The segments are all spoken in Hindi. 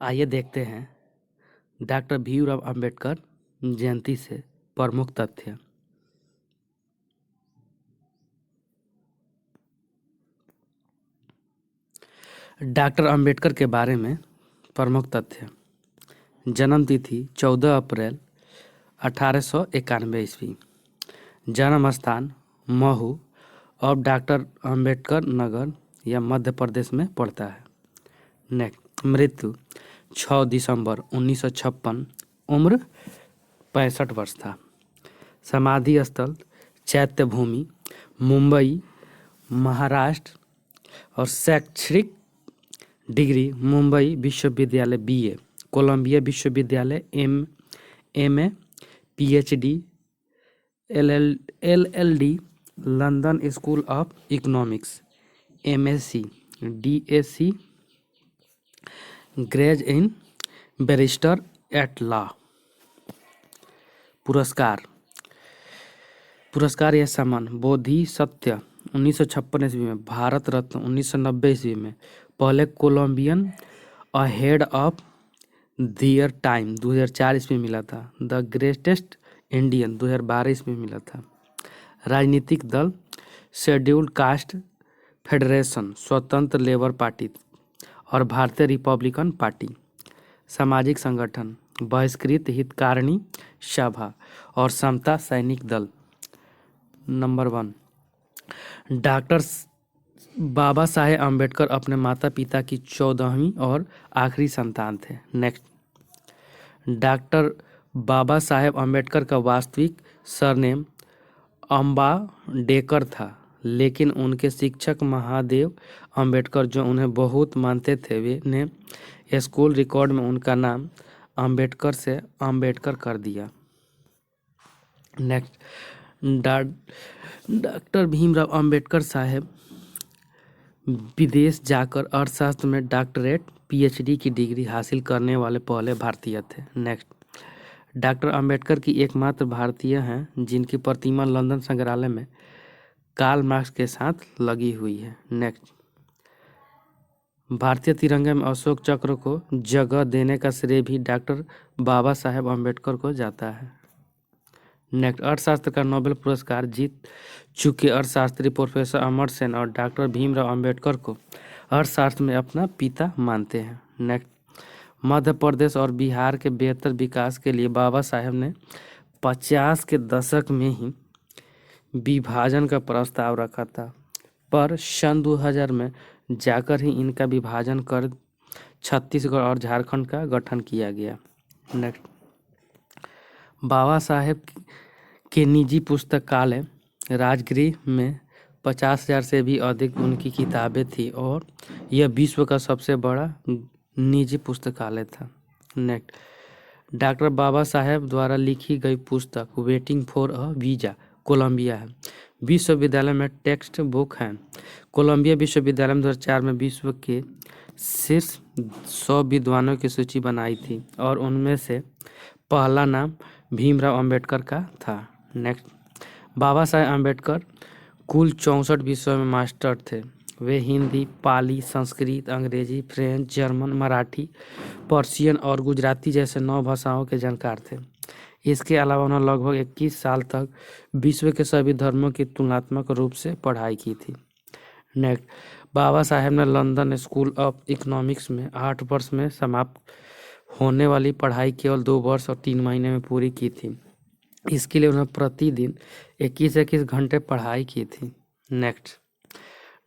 आइए देखते हैं डॉक्टर भीमराव अंबेडकर जयंती से प्रमुख तथ्य। डॉक्टर अंबेडकर के बारे में प्रमुख तथ्य। जन्म तिथि 14 अप्रैल 1891 ईस्वी। जन्म स्थान महू और डॉक्टर अंबेडकर नगर यह मध्य प्रदेश में पड़ता है। नेक्स्ट, मृत्यु 6 दिसंबर 1956, उम्र 65 वर्ष था। समाधि स्थल चैत्य भूमि, मुंबई, महाराष्ट्र। और शैक्षणिक डिग्री मुंबई विश्वविद्यालय BA, कोलंबिया विश्वविद्यालय MA, PhD, LLD, London School of Economics, MSc, DSc, Gray's Inn barrister at law. पुरस्कार यह सम्मान बोधिसत्व 1956 ईस्वी में, भारत रत्न 1990 ईस्वी में, पहले Columbian ahead of their time 2004 ईस्वी में मिला था, द ग्रेटेस्ट इंडियन 2012 ईस्वी में मिला था। राजनीतिक दल शेड्यूल्ड कास्ट फेडरेशन, स्वतंत्र लेबर पार्टी और भारतीय रिपब्लिकन पार्टी। सामाजिक संगठन बहिष्कृत हितकारिणी सभा और समता सैनिक दल। नंबर 1, डॉक्टर बाबा साहेब अम्बेडकर अपने माता पिता की 14वीं और आखिरी संतान थे। नेक्स्ट, डॉक्टर बाबा साहेब अम्बेडकर का वास्तविक सरनेम अम्बाडेकर था, लेकिन उनके शिक्षक महादेव अम्बेडकर जो उन्हें बहुत मानते थे, वे ने स्कूल रिकॉर्ड में उनका नाम अम्बेडकर से अम्बेडकर कर दिया। नेक्स्ट, डॉक्टर भीमराव अम्बेडकर साहेब विदेश जाकर अर्थशास्त्र में डॉक्टरेट PhD की डिग्री हासिल करने वाले पहले भारतीय थे। नेक्स्ट, डॉक्टर अम्बेडकर की एकमात्र भारतीय हैं जिनकी प्रतिमा लंदन संग्रहालय में कार्ल मार्क्स के साथ लगी हुई है। नेक्स्ट, भारतीय तिरंगे में अशोक चक्र को जगह देने का श्रेय भी डॉक्टर बाबा साहेब अम्बेडकर को जाता है। नेक्स्ट, अर्थशास्त्र का नोबेल पुरस्कार जीत चुके अर्थशास्त्री प्रोफेसर अमर सेन और डॉक्टर भीमराव अम्बेडकर को अर्थशास्त्र में अपना पिता मानते हैं। नेक्स्ट, मध्य प्रदेश और बिहार के बेहतर विकास के लिए बाबा साहेब ने 50 के दशक में ही विभाजन का प्रस्ताव रखा था, पर सन 2000 में जाकर ही इनका विभाजन कर छत्तीसगढ़ और झारखंड का गठन किया गया। नेक्स्ट, बाबा साहेब के निजी पुस्तकालय राजगृह में 50,000 से भी अधिक उनकी किताबें थी और यह विश्व का सबसे बड़ा निजी पुस्तकालय था। नेक्स्ट, डॉक्टर बाबा साहेब द्वारा लिखी गई पुस्तक Waiting for a Visa Columbia है, विश्वविद्यालय में टेक्स्ट बुक है। कोलंबिया विश्वविद्यालय में 2004 में विश्व के शीर्ष 100 विद्वानों की सूची बनाई थी और उनमें से पहला नाम भीमराव अम्बेडकर का था। नेक्स्ट, बाबा साहेब अम्बेडकर कुल 64 विषयों में मास्टर थे। वे हिंदी, पाली, संस्कृत, अंग्रेजी, फ्रेंच, जर्मन, मराठी, पर्शियन और गुजराती जैसे 9 भाषाओं के जानकार थे। इसके अलावा उन्होंने लगभग 21 साल तक विश्व के सभी धर्मों की तुलनात्मक रूप से पढ़ाई की थी। नेक्स्ट, बाबा साहेब ने लंदन स्कूल ऑफ इकोनॉमिक्स में 8 वर्ष में समाप्त होने वाली पढ़ाई केवल 2 वर्ष और 3 महीने में पूरी की थी। इसके लिए उन्होंने प्रतिदिन 21 घंटे पढ़ाई की थी। नेक्स्ट,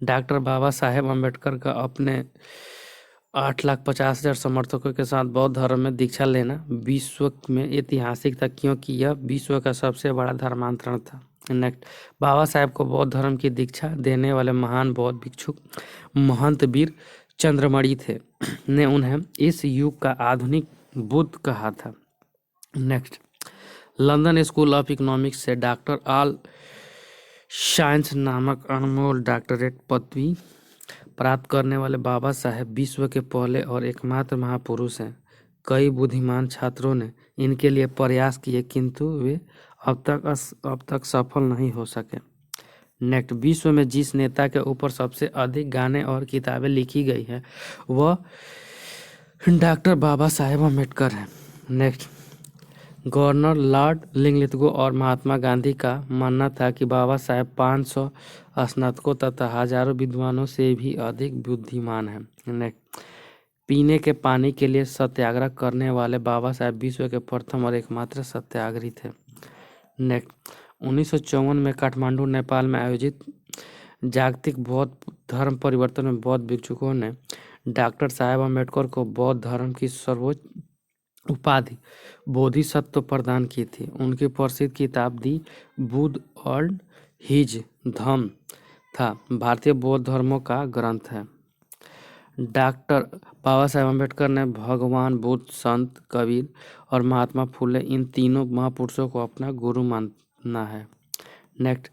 डॉक्टर बाबा साहेब अम्बेडकर का अपने 8,50,000 समर्थकों के साथ बौद्ध धर्म में दीक्षा लेना विश्व में ऐतिहासिक था, क्योंकि यह विश्व का सबसे बड़ा धर्मांतरण था। नेक्स्ट, बाबा साहेब को बौद्ध धर्म की दीक्षा देने वाले महान बौद्ध भिक्षुक महंत वीर चंद्रमणि थे ने उन्हें इस युग का आधुनिक बुद्ध कहा था। Next, London School of economics से डॉक्टर ऑल साइंस नामक अनमोल डॉक्टरेट पदवी प्राप्त करने वाले बाबा साहेब विश्व के पहले और एकमात्र महापुरुष हैं। कई बुद्धिमान छात्रों ने इनके लिए प्रयास किए, किंतु वे अब तक सफल नहीं हो सके। नेक्स्ट, विश्व में जिस नेता के ऊपर सबसे अधिक गाने और किताबें लिखी गई है वह डॉक्टर बाबा साहेब अम्बेडकर हैं। नेक्स्ट, गवर्नर लॉर्ड लिंगलिथगो और महात्मा गांधी का मानना था कि बाबा साहेब 500 स्नातकों तथा हजारों विद्वानों से भी अधिक बुद्धिमान हैं। नेक्स्ट, पीने के पानी के लिए सत्याग्रह करने वाले बाबा साहेब विश्व के प्रथम और एकमात्र सत्याग्रही थे। नेक्स्ट, 1954 में काठमांडू नेपाल में आयोजित जागतिक बौद्ध धर्म परिवर्तन में बौद्ध भिक्षुकों ने डॉक्टर साहेब अम्बेडकर को बौद्ध धर्म की सर्वोच्च उपाधि बोधिसत्व प्रदान की थी। उनकी प्रसिद्ध किताब दी बुद्ध और हिज धम्म था भारतीय बौद्ध धर्मों का ग्रंथ है। डॉक्टर बाबा साहेब अम्बेडकर ने भगवान बुद्ध, संत कबीर और महात्मा फुले इन तीनों महापुरुषों को अपना गुरु माना है। नेक्स्ट,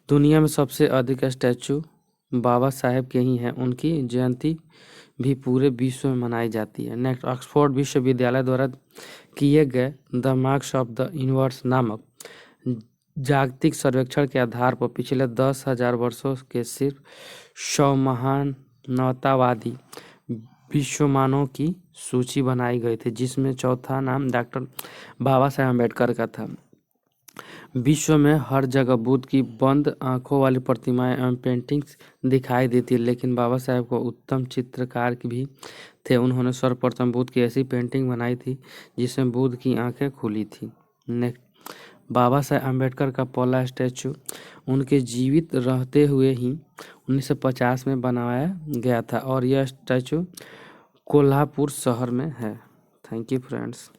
दुनिया में सबसे अधिक स्टैचू बाबा साहेब के ही हैं। उनकी जयंती भी पूरे विश्व में मनाई जाती है। नेक्स्ट, ऑक्सफोर्ड विश्वविद्यालय द्वारा किए गए the marks of the universe नामक जागतिक सर्वेक्षण के आधार पर पिछले 10,000 वर्षों के सिर्फ 100 मानवतावादी विश्वमानों की सूची बनाई गई थी, जिसमें चौथा नाम डॉक्टर बाबा साहेब अम्बेडकर का था। विश्व में हर जगह बुद्ध की बंद आंखों वाली प्रतिमाएं एवं पेंटिंग्स दिखाई देती, लेकिन बाबा साहेब को उत्तम चित्रकार भी थे। उन्होंने सर्वप्रथम बुद्ध की ऐसी पेंटिंग बनाई थी जिसमें बुद्ध की आंखें खुली थी। नेक्स्ट, बाबा साहेब अम्बेडकर का पहला स्टैचू उनके जीवित रहते हुए ही 1950 में बनाया गया था और यह स्टैचू कोल्हापुर शहर में है। Thank you friends.